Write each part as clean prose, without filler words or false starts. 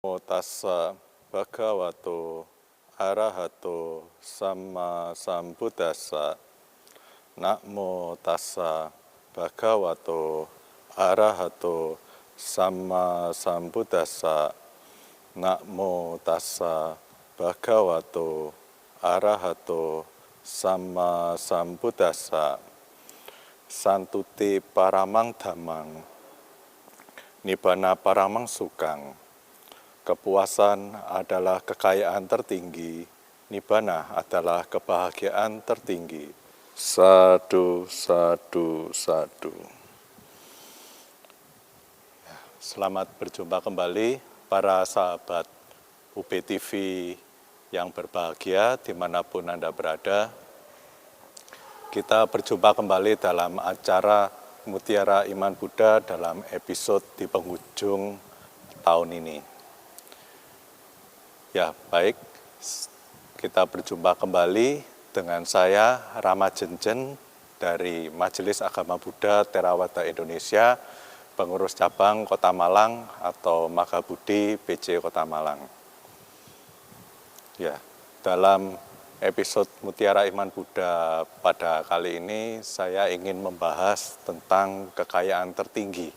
Namo tassa bhagavato arahato sama sambuddhassa. Namo tassa bhagavato arahato sama sambuddhassa. Namo tassa bhagavato arahato sama sambuddhassa. Santuti paramang dhammang, nibbana paramang sukang. Kepuasan adalah kekayaan tertinggi, nibbana adalah kebahagiaan tertinggi. Sadu, sadu, sadu. Selamat berjumpa kembali para sahabat UBTV yang berbahagia dimanapun Anda berada. Kita berjumpa kembali dalam acara Mutiara Iman Buddha dalam episode di penghujung tahun ini. Ya, baik. Kita berjumpa kembali dengan saya, Rama Jenjen, dari Majelis Agama Buddha Theravada Indonesia, pengurus cabang Kota Malang atau Magabudi PC Kota Malang. Ya, dalam episode Mutiara Iman Buddha pada kali ini, saya ingin membahas tentang kekayaan tertinggi.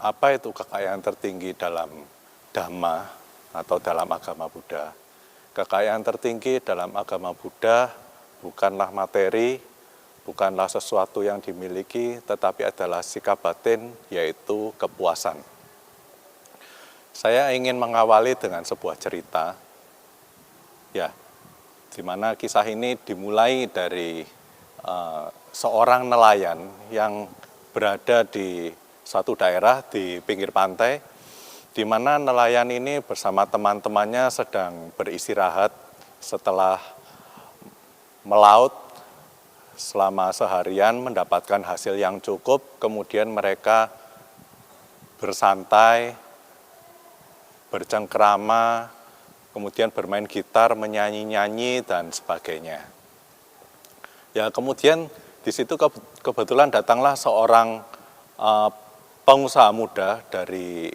Apa itu kekayaan tertinggi dalam Dhamma atau dalam agama Buddha? Kekayaan tertinggi dalam agama Buddha bukanlah materi, bukanlah sesuatu yang dimiliki, tetapi adalah sikap batin, yaitu kepuasan. Saya ingin mengawali dengan sebuah cerita, ya, di mana kisah ini dimulai dari seorang nelayan yang berada di suatu daerah di pinggir pantai, di mana nelayan ini bersama teman-temannya sedang beristirahat setelah melaut selama seharian mendapatkan hasil yang cukup, kemudian mereka bersantai, bercengkrama, kemudian bermain gitar, menyanyi-nyanyi, dan sebagainya. Ya, kemudian di situ kebetulan datanglah seorang pengusaha muda dari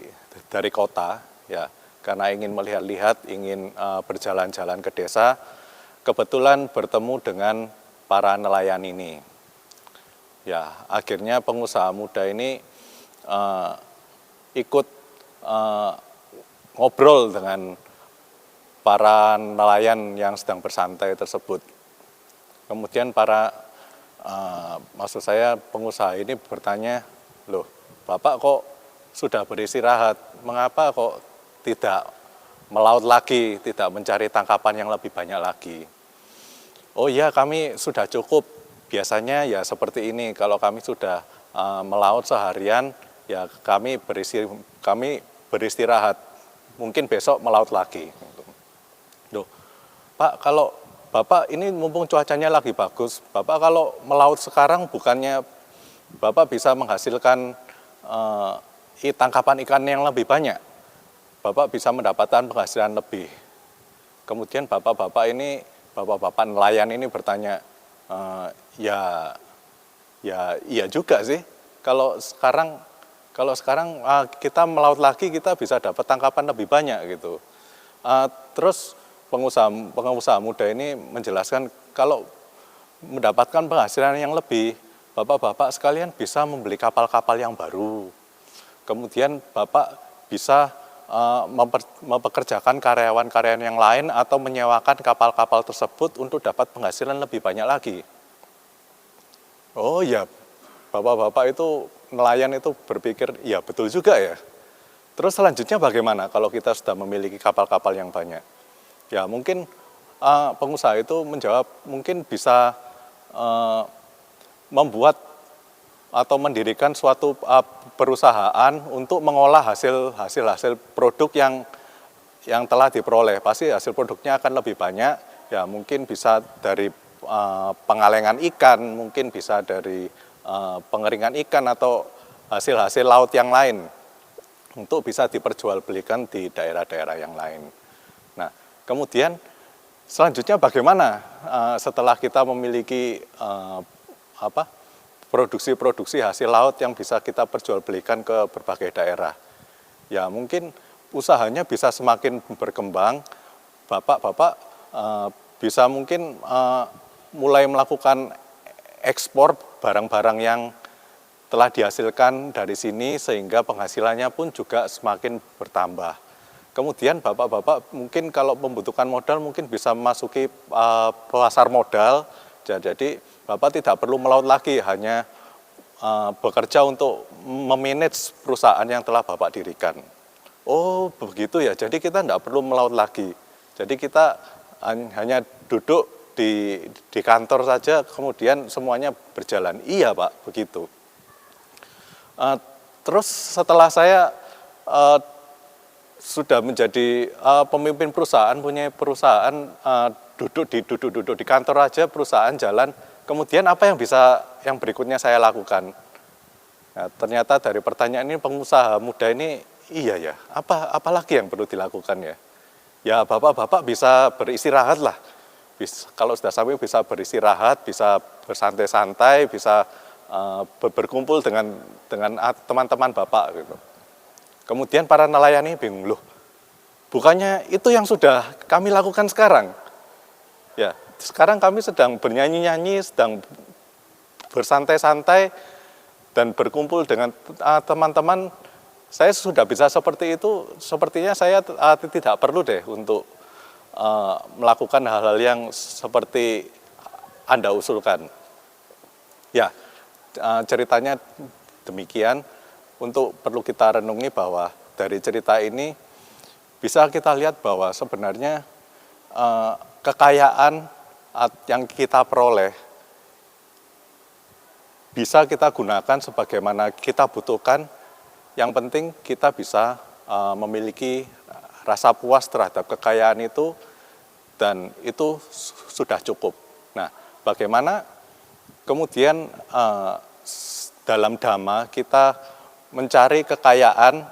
kota, ya, karena ingin melihat-lihat, ingin berjalan-jalan ke desa, kebetulan bertemu dengan para nelayan ini. Ya, akhirnya pengusaha muda ini ikut ngobrol dengan para nelayan yang sedang bersantai tersebut. Kemudian maksud saya pengusaha ini bertanya, loh, Bapak kok sudah beristirahat, mengapa kok tidak melaut lagi, tidak mencari tangkapan yang lebih banyak lagi? Oh iya, kami sudah cukup. Biasanya ya seperti ini, kalau kami sudah melaut seharian, ya kami beristirahat. Mungkin besok melaut lagi. Loh, Pak, kalau Bapak ini mumpung cuacanya lagi bagus, Bapak kalau melaut sekarang bukannya Bapak bisa menghasilkan tangkapan ikan yang lebih banyak, Bapak bisa mendapatkan penghasilan lebih. Kemudian bapak-bapak nelayan ini bertanya, ya iya juga sih. Kalau sekarang kita melaut lagi, kita bisa dapat tangkapan lebih banyak gitu. Terus pengusaha muda ini menjelaskan, kalau mendapatkan penghasilan yang lebih, bapak-bapak sekalian bisa membeli kapal-kapal yang baru. Kemudian Bapak bisa mempekerjakan karyawan-karyawan yang lain atau menyewakan kapal-kapal tersebut untuk dapat penghasilan lebih banyak lagi. Oh ya, bapak-bapak itu, nelayan itu berpikir, ya betul juga ya. Terus selanjutnya bagaimana kalau kita sudah memiliki kapal-kapal yang banyak? Ya mungkin pengusaha itu menjawab, mungkin bisa membuat atau mendirikan suatu perusahaan untuk mengolah hasil produk yang telah diperoleh. Pasti hasil produknya akan lebih banyak, ya mungkin bisa dari pengalengan ikan, mungkin bisa dari pengeringan ikan atau hasil-hasil laut yang lain untuk bisa diperjualbelikan di daerah-daerah yang lain. Nah, kemudian selanjutnya bagaimana setelah kita memiliki produksi-produksi hasil laut yang bisa kita perjualbelikan ke berbagai daerah? Ya mungkin usahanya bisa semakin berkembang, bapak-bapak bisa mungkin mulai melakukan ekspor barang-barang yang telah dihasilkan dari sini sehingga penghasilannya pun juga semakin bertambah. Kemudian bapak-bapak mungkin kalau membutuhkan modal mungkin bisa memasuki pasar modal, jadi bapak tidak perlu melaut lagi, hanya bekerja untuk memanage perusahaan yang telah bapak dirikan. Oh begitu ya, jadi kita tidak perlu melaut lagi. Jadi kita hanya duduk di kantor saja, kemudian semuanya berjalan. Iya Pak, begitu. Terus setelah saya sudah menjadi pemimpin perusahaan, punya perusahaan, duduk di kantor aja, perusahaan jalan. Kemudian apa yang berikutnya saya lakukan? Nah, ternyata dari pertanyaan ini pengusaha muda ini, iya ya, apa lagi yang perlu dilakukan ya? Ya bapak-bapak bisa beristirahat lah. Kalau sudah sampai bisa beristirahat, bisa bersantai-santai, bisa berkumpul dengan teman-teman bapak gitu. Kemudian para nelayan ini bingung, loh, bukannya itu yang sudah kami lakukan sekarang? Ya, sekarang kami sedang bernyanyi-nyanyi, sedang bersantai-santai dan berkumpul dengan teman-teman. Saya sudah bisa seperti itu, sepertinya saya tidak perlu deh untuk melakukan hal-hal yang seperti Anda usulkan. Ya, ceritanya demikian. Untuk perlu kita renungi bahwa dari cerita ini bisa kita lihat bahwa sebenarnya kekayaan yang kita peroleh bisa kita gunakan sebagaimana kita butuhkan. Yang penting kita bisa memiliki rasa puas terhadap kekayaan itu, dan itu sudah cukup. Nah, bagaimana kemudian dalam Dhamma kita mencari kekayaan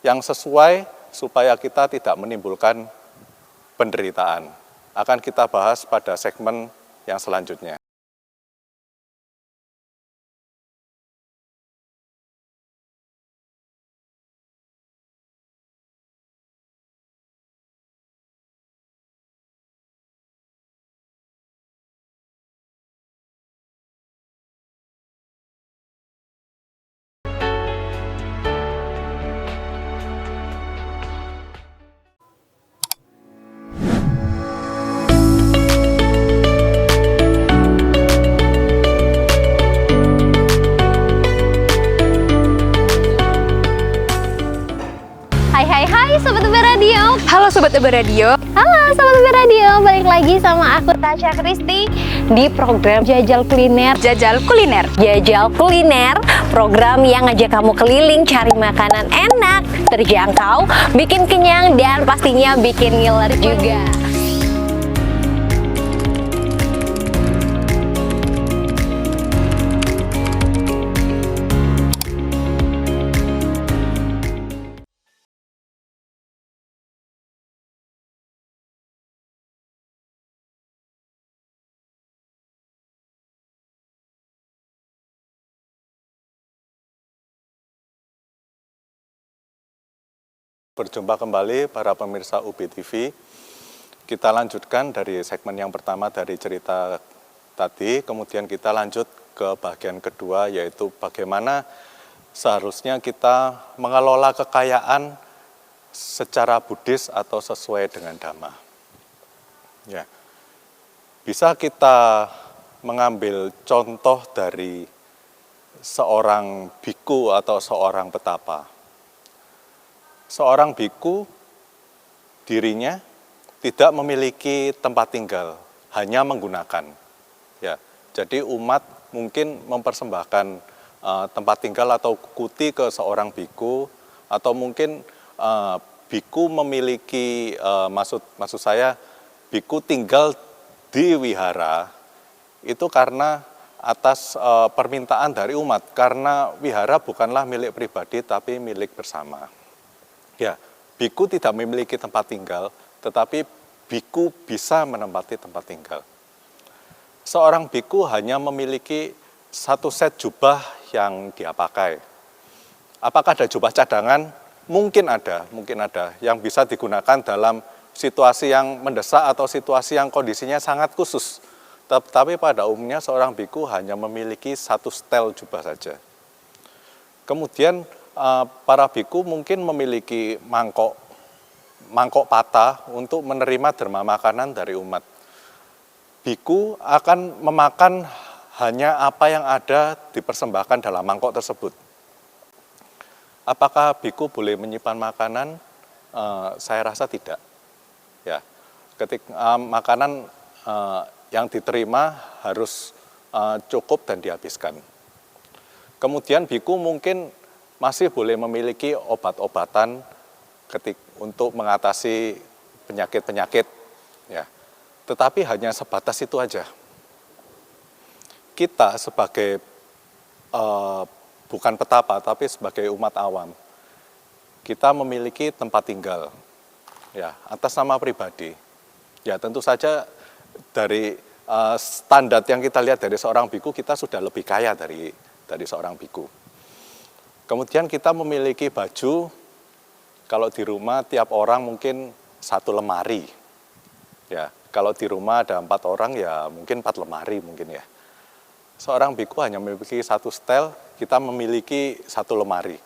yang sesuai supaya kita tidak menimbulkan penderitaan. Akan kita bahas pada segmen yang selanjutnya. Hai Sobat UB Radio. Halo Sobat UB Radio. Halo Sobat UB Radio, balik lagi sama aku Tasya Kristi di program Jajal Kuliner. Jajal Kuliner. Jajal Kuliner, program yang ngajak kamu keliling cari makanan enak, terjangkau, bikin kenyang, dan pastinya bikin ngiler juga. Berjumpa kembali para pemirsa UB TV. Kita lanjutkan dari segmen yang pertama dari cerita tadi, kemudian kita lanjut ke bagian kedua, yaitu bagaimana seharusnya kita mengelola kekayaan secara Buddhis atau sesuai dengan Dhamma. Ya. Bisa kita mengambil contoh dari seorang biku atau seorang petapa. Seorang biku dirinya tidak memiliki tempat tinggal, hanya menggunakan. Ya, jadi umat mungkin mempersembahkan tempat tinggal atau kuti ke seorang biku, atau mungkin biku memiliki maksud saya biku tinggal di wihara itu karena atas permintaan dari umat, karena wihara bukanlah milik pribadi tapi milik bersama. Ya, biku tidak memiliki tempat tinggal, tetapi biku bisa menempati tempat tinggal. Seorang biku hanya memiliki satu set jubah yang dia pakai. Apakah ada jubah cadangan? mungkin ada yang bisa digunakan dalam situasi yang mendesak atau situasi yang kondisinya sangat khusus. Tetapi pada umumnya seorang biku hanya memiliki satu setel jubah saja. Kemudian para biku mungkin memiliki mangkok patah untuk menerima derma makanan dari umat. Biku akan memakan hanya apa yang ada dipersembahkan dalam mangkok tersebut. Apakah biku boleh menyimpan makanan? Saya rasa tidak. Ya, ketika makanan yang diterima harus cukup dan dihabiskan. Kemudian biku mungkin masih boleh memiliki obat-obatan untuk mengatasi penyakit-penyakit. Ya, tetapi hanya sebatas itu aja. Kita sebagai bukan petapa, tapi sebagai umat awam, kita memiliki tempat tinggal, ya, atas nama pribadi. Ya, tentu saja dari standar yang kita lihat dari seorang biku, kita sudah lebih kaya dari seorang biku. Kemudian kita memiliki baju, kalau di rumah tiap orang mungkin 1 lemari. Ya, kalau di rumah ada 4 orang ya mungkin 4 lemari mungkin ya. Seorang biku hanya memiliki 1 setel, kita memiliki 1 lemari.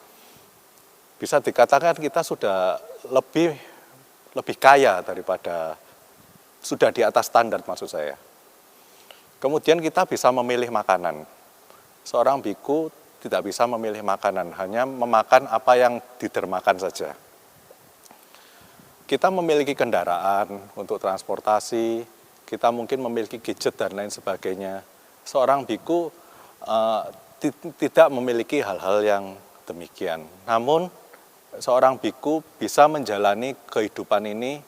Bisa dikatakan kita sudah lebih kaya daripada, sudah di atas standar maksud saya. Kemudian kita bisa memilih makanan. Seorang biku tidak bisa memilih makanan, hanya memakan apa yang didermakan saja. Kita memiliki kendaraan untuk transportasi, kita mungkin memiliki gadget dan lain sebagainya. Seorang biku tidak memiliki hal-hal yang demikian. Namun, seorang biku bisa menjalani kehidupan ini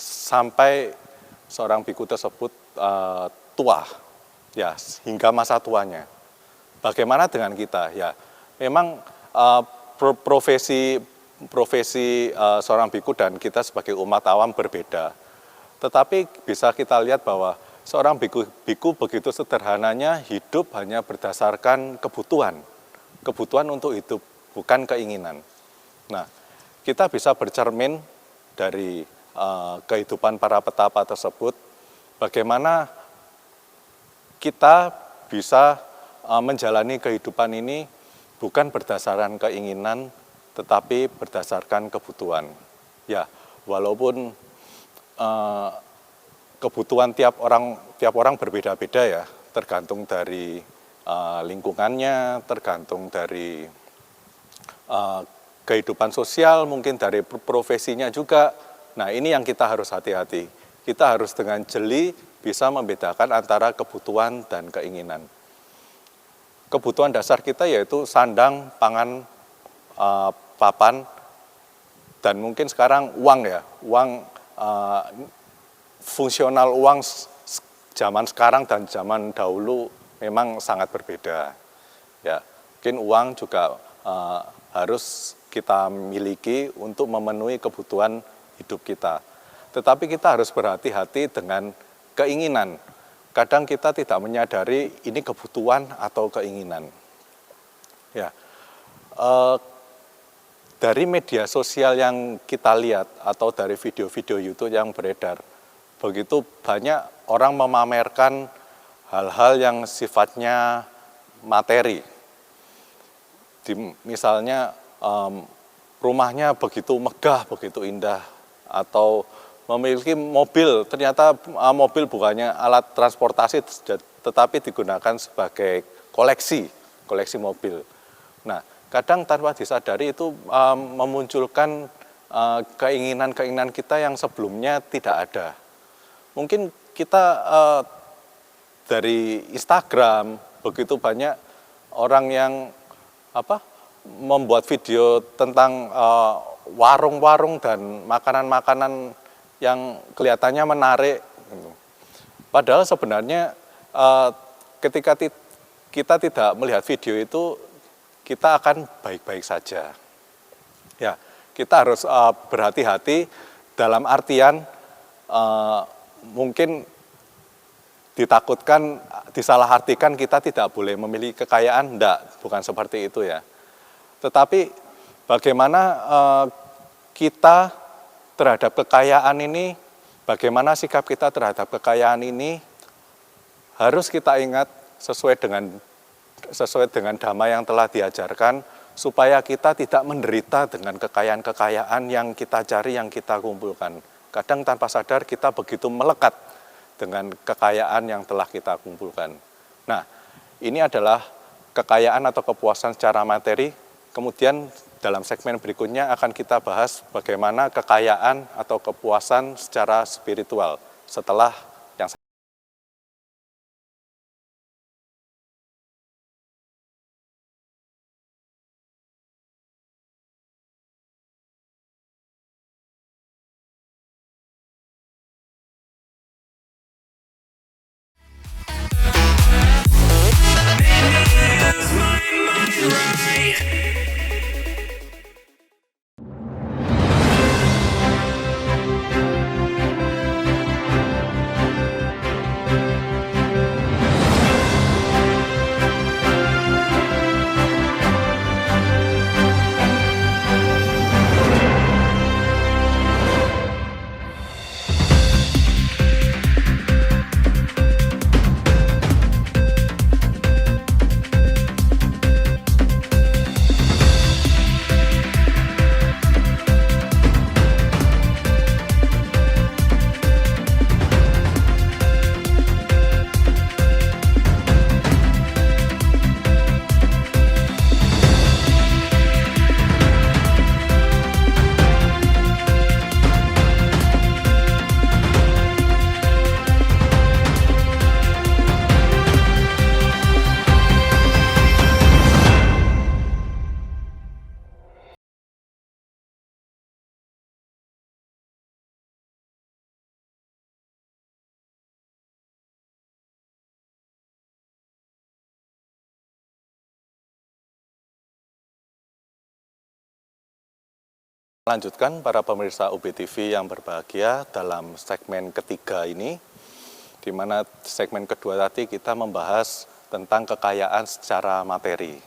sampai seorang biku tersebut tua, ya, hingga masa tuanya. Bagaimana dengan kita? Ya, memang profesi seorang biku dan kita sebagai umat awam berbeda. Tetapi bisa kita lihat bahwa seorang biku begitu sederhananya hidup hanya berdasarkan kebutuhan untuk hidup, bukan keinginan. Nah, kita bisa bercermin dari kehidupan para petapa tersebut, bagaimana kita bisa menjalani kehidupan ini bukan berdasarkan keinginan, tetapi berdasarkan kebutuhan. Ya, walaupun kebutuhan tiap orang berbeda-beda ya, tergantung dari lingkungannya, tergantung dari kehidupan sosial, mungkin dari profesinya juga. Nah, ini yang kita harus hati-hati. Kita harus dengan jeli bisa membedakan antara kebutuhan dan keinginan. Kebutuhan dasar kita yaitu sandang, pangan, papan, dan mungkin sekarang uang ya, uang fungsional uang zaman sekarang dan zaman dahulu memang sangat berbeda. Ya, mungkin uang juga harus kita miliki untuk memenuhi kebutuhan hidup kita. Tetapi kita harus berhati-hati dengan keinginan. Kadang kita tidak menyadari ini kebutuhan atau keinginan. Ya, dari media sosial yang kita lihat atau dari video-video YouTube yang beredar, begitu banyak orang memamerkan hal-hal yang sifatnya materi. Misalnya rumahnya begitu megah, begitu indah, atau memiliki mobil, ternyata mobil bukannya alat transportasi, tetapi digunakan sebagai koleksi mobil. Nah, kadang tanpa disadari itu memunculkan keinginan-keinginan kita yang sebelumnya tidak ada. Mungkin kita dari Instagram, begitu banyak orang yang membuat video tentang warung-warung dan makanan-makanan yang kelihatannya menarik. Padahal sebenarnya ketika kita tidak melihat video itu, kita akan baik-baik saja. Ya, kita harus berhati-hati dalam artian mungkin ditakutkan, disalahartikan kita tidak boleh memiliki kekayaan, bukan seperti itu ya. Tetapi bagaimana kita terhadap kekayaan ini, bagaimana sikap kita terhadap kekayaan ini harus kita ingat sesuai dengan dhamma yang telah diajarkan, supaya kita tidak menderita dengan kekayaan-kekayaan yang kita cari, yang kita kumpulkan. Kadang tanpa sadar kita begitu melekat dengan kekayaan yang telah kita kumpulkan. Nah, ini adalah kekayaan atau kepuasan secara materi. Kemudian dalam segmen berikutnya akan kita bahas bagaimana kekayaan atau kepuasan secara spiritual setelah yang lanjutkan para pemirsa UBTV yang berbahagia dalam segmen ketiga ini, di mana segmen kedua tadi kita membahas tentang kekayaan secara materi.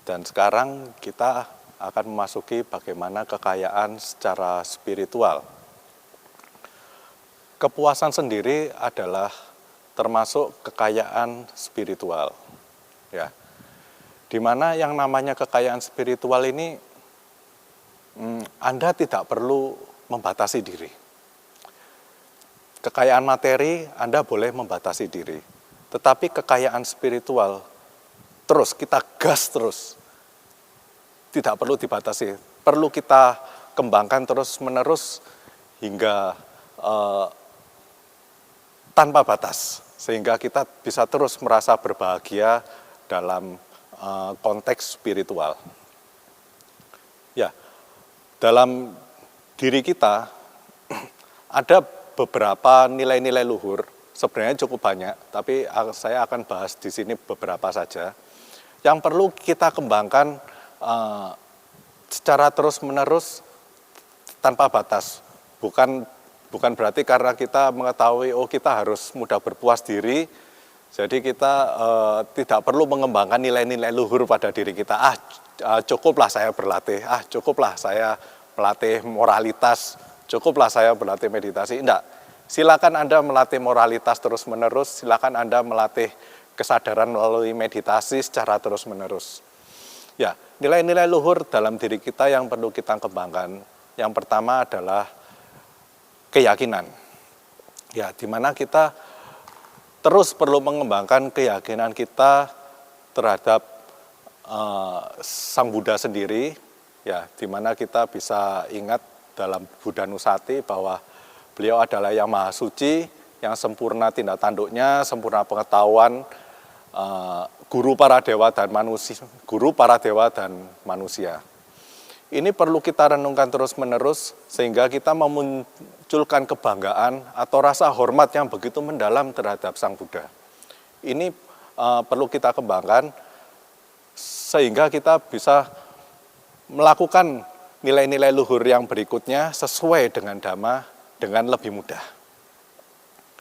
Dan sekarang kita akan memasuki bagaimana kekayaan secara spiritual. Kepuasan sendiri adalah termasuk kekayaan spiritual. Ya. Di mana yang namanya kekayaan spiritual ini Anda tidak perlu membatasi diri. Kekayaan materi Anda boleh membatasi diri, tetapi kekayaan spiritual terus kita gas terus, tidak perlu dibatasi, perlu kita kembangkan terus-menerus hingga tanpa batas, sehingga kita bisa terus merasa berbahagia dalam konteks spiritual. Ya. Dalam diri kita ada beberapa nilai-nilai luhur, sebenarnya cukup banyak, tapi saya akan bahas di sini beberapa saja, yang perlu kita kembangkan secara terus-menerus tanpa batas. Bukan berarti karena kita mengetahui, kita harus mudah berpuas diri, jadi kita tidak perlu mengembangkan nilai-nilai luhur pada diri kita. Cukuplah saya berlatih, cukuplah saya melatih moralitas, cukuplah saya berlatih meditasi. Enggak, silakan Anda melatih moralitas terus-menerus, silakan Anda melatih kesadaran melalui meditasi secara terus-menerus. Ya, nilai-nilai luhur dalam diri kita yang perlu kita kembangkan. Yang pertama adalah keyakinan. Ya, di mana kita terus perlu mengembangkan keyakinan kita terhadap Sang Buddha sendiri, ya, di mana kita bisa ingat dalam Buddha Nusati bahwa beliau adalah yang maha suci, yang sempurna tindak tanduknya, sempurna pengetahuan, guru para dewa dan manusia. Ini perlu kita renungkan terus-menerus sehingga kita memunculkan kebanggaan atau rasa hormat yang begitu mendalam terhadap Sang Buddha. Ini perlu kita kembangkan sehingga kita bisa melakukan nilai-nilai luhur yang berikutnya sesuai dengan Dhamma dengan lebih mudah.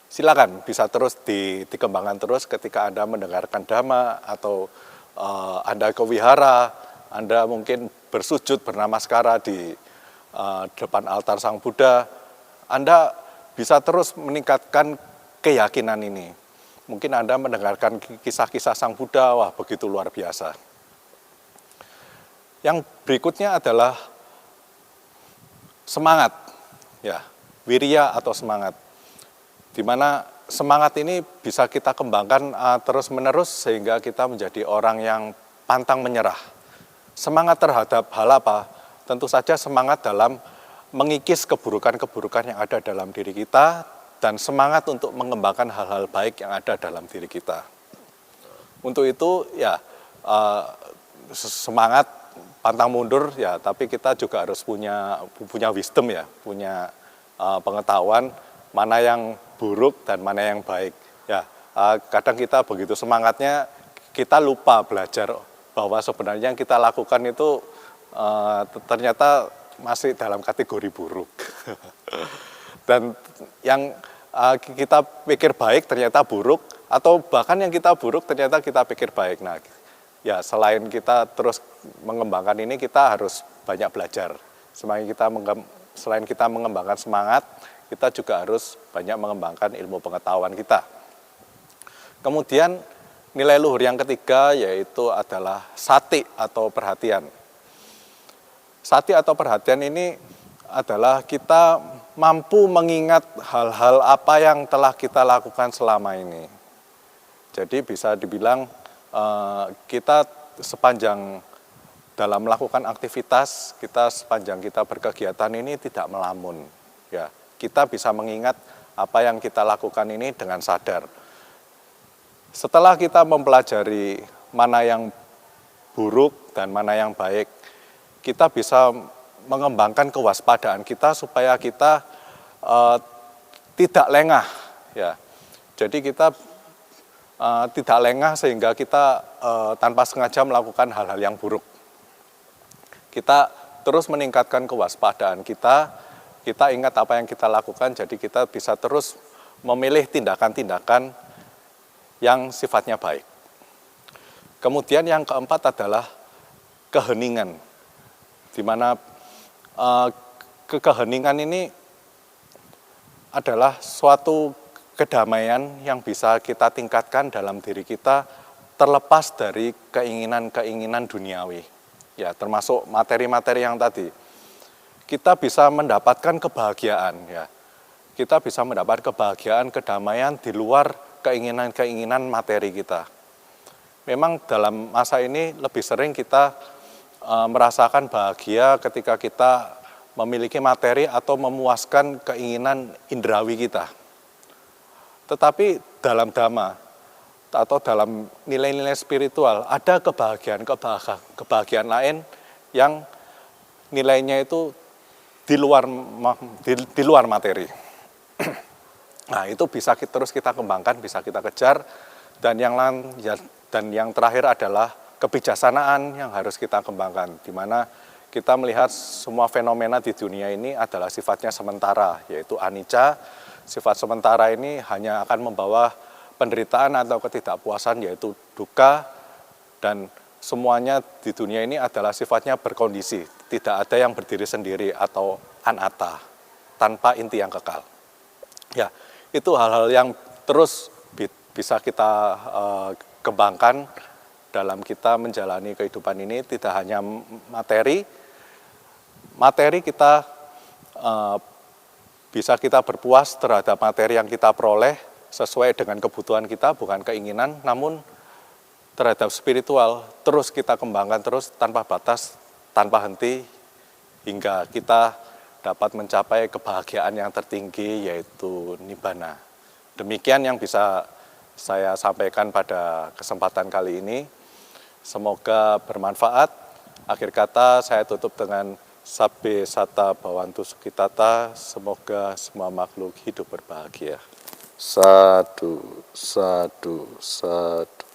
Silakan bisa terus dikembangkan terus ketika Anda mendengarkan Dhamma atau Anda ke wihara, Anda mungkin bersujud bernamaskara di depan altar Sang Buddha, Anda bisa terus meningkatkan keyakinan ini. Mungkin Anda mendengarkan kisah-kisah Sang Buddha, wah begitu luar biasa. Yang berikutnya adalah semangat, ya, wirya atau semangat. Di mana semangat ini bisa kita kembangkan terus-menerus sehingga kita menjadi orang yang pantang menyerah. Semangat terhadap hal apa? Tentu saja semangat dalam mengikis keburukan-keburukan yang ada dalam diri kita dan semangat untuk mengembangkan hal-hal baik yang ada dalam diri kita. Untuk itu ya semangat pantang mundur ya, tapi kita juga harus punya wisdom ya, punya pengetahuan mana yang buruk dan mana yang baik. Ya, kadang kita begitu semangatnya kita lupa belajar bahwa sebenarnya yang kita lakukan itu ternyata masih dalam kategori buruk. Dan yang kita pikir baik ternyata buruk, atau bahkan yang kita buruk ternyata kita pikir baik. Nah, ya selain kita terus mengembangkan ini, kita harus banyak belajar. Selain kita mengembangkan semangat, kita juga harus banyak mengembangkan ilmu pengetahuan kita. Kemudian nilai luhur yang ketiga yaitu adalah sati atau perhatian. Sati atau perhatian ini adalah kita mampu mengingat hal-hal apa yang telah kita lakukan selama ini. Jadi bisa dibilang kita sepanjang dalam melakukan aktivitas, kita sepanjang kita berkegiatan ini tidak melamun. Ya, kita bisa mengingat apa yang kita lakukan ini dengan sadar. Setelah kita mempelajari mana yang buruk dan mana yang baik, kita bisa mengembangkan kewaspadaan kita supaya kita tidak lengah. Ya. Jadi kita tidak lengah sehingga kita tanpa sengaja melakukan hal-hal yang buruk. Kita terus meningkatkan kewaspadaan kita ingat apa yang kita lakukan, jadi kita bisa terus memilih tindakan-tindakan yang sifatnya baik. Kemudian yang keempat adalah keheningan, di mana keheningan ini adalah suatu kedamaian yang bisa kita tingkatkan dalam diri kita terlepas dari keinginan-keinginan duniawi. Ya, termasuk materi-materi yang tadi. Kita bisa mendapatkan kebahagiaan, ya. Kita bisa mendapat kebahagiaan, kedamaian di luar keinginan-keinginan materi kita. Memang dalam masa ini lebih sering kita merasakan bahagia ketika kita memiliki materi atau memuaskan keinginan indrawi kita. Tetapi dalam dhamma atau dalam nilai-nilai spiritual ada kebahagiaan lain yang nilainya itu di luar materi. Nah, itu bisa terus kita kembangkan, bisa kita kejar, dan yang terakhir adalah kebijaksanaan yang harus kita kembangkan, di mana kita melihat semua fenomena di dunia ini adalah sifatnya sementara, yaitu anicca. Sifat sementara ini hanya akan membawa penderitaan atau ketidakpuasan, yaitu dukkha, dan semuanya di dunia ini adalah sifatnya berkondisi, tidak ada yang berdiri sendiri atau anatta, tanpa inti yang kekal. Ya, itu hal-hal yang terus bisa kita kembangkan dalam kita menjalani kehidupan ini. Tidak hanya materi kita bisa kita berpuas terhadap materi yang kita peroleh sesuai dengan kebutuhan kita, bukan keinginan, namun terhadap spiritual terus kita kembangkan terus tanpa batas, tanpa henti, hingga kita dapat mencapai kebahagiaan yang tertinggi, yaitu nibbana. Demikian yang bisa saya sampaikan pada kesempatan kali ini. Semoga bermanfaat. Akhir kata saya tutup dengan sabbe satta bhavantu sukhitata. Semoga semua makhluk hidup berbahagia. Sadu, sadu, sadu.